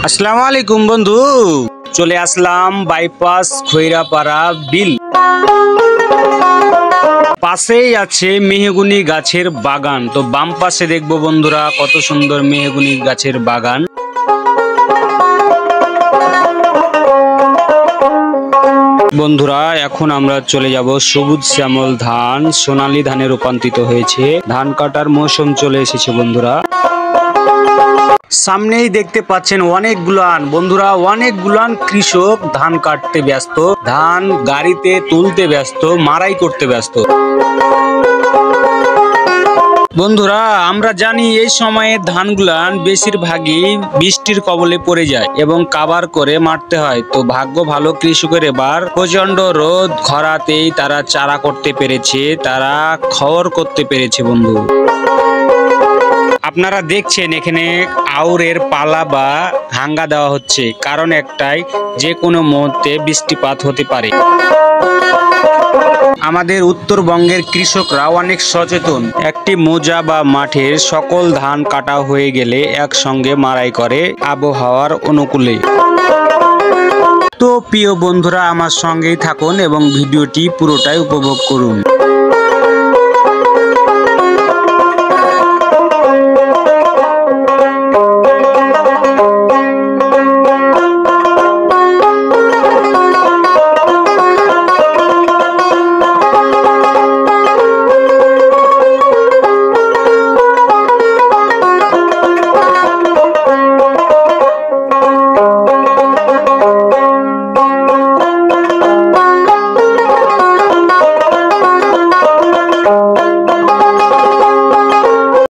আসসালামু আলাইকুম বন্ধু, চলে আসলাম বাইপাস খৈরাপাড়া বিল। পাশেই আছে মেহগুনি গাছের বাগান। তো বাম পাশে দেখবো বন্ধুরা কত সুন্দর মেহগুনি গাছের বাগান। বন্ধুরা এখন আমরা চলে যাব সবুজ শ্যামল ধান, সোনালী ধানে রূপান্তরিত হয়েছে। ধান কাটার মৌসুম চলে এসেছে বন্ধুরা। সামনেই দেখতে পাচ্ছেন অনেকগুলান বন্ধুরা, অনেকগুলান কৃষক ধান কাটতে ব্যস্ত, ধান গাড়িতে তুলতে ব্যস্ত, মারাই করতে ব্যস্ত। বন্ধুরা আমরা জানি এই সময়ে ধানগুলান বেশিরভাগই বৃষ্টির কবলে পড়ে যায় এবং কাবার করে মারতে হয়। তো ভাগ্য ভালো, কৃষকের এবার প্রচন্ড রোদ খরাতেই তারা চারা করতে পেরেছে, তারা খড় করতে পেরেছে বন্ধু। আপনারা দেখছেন এখানে আউরের পালা বা হাঙ্গা দেওয়া হচ্ছে, কারণ একটাই, যে কোনো মুহূর্তে বৃষ্টিপাত হতে পারে। আমাদের উত্তরবঙ্গের কৃষকরা অনেক সচেতন। একটি মোজা বা মাঠের সকল ধান কাটা হয়ে গেলে একসঙ্গে মাড়াই করে আবহাওয়ার অনুকূলে। তো প্রিয় বন্ধুরা আমার সঙ্গেই থাকুন এবং ভিডিওটি পুরোটাই উপভোগ করুন।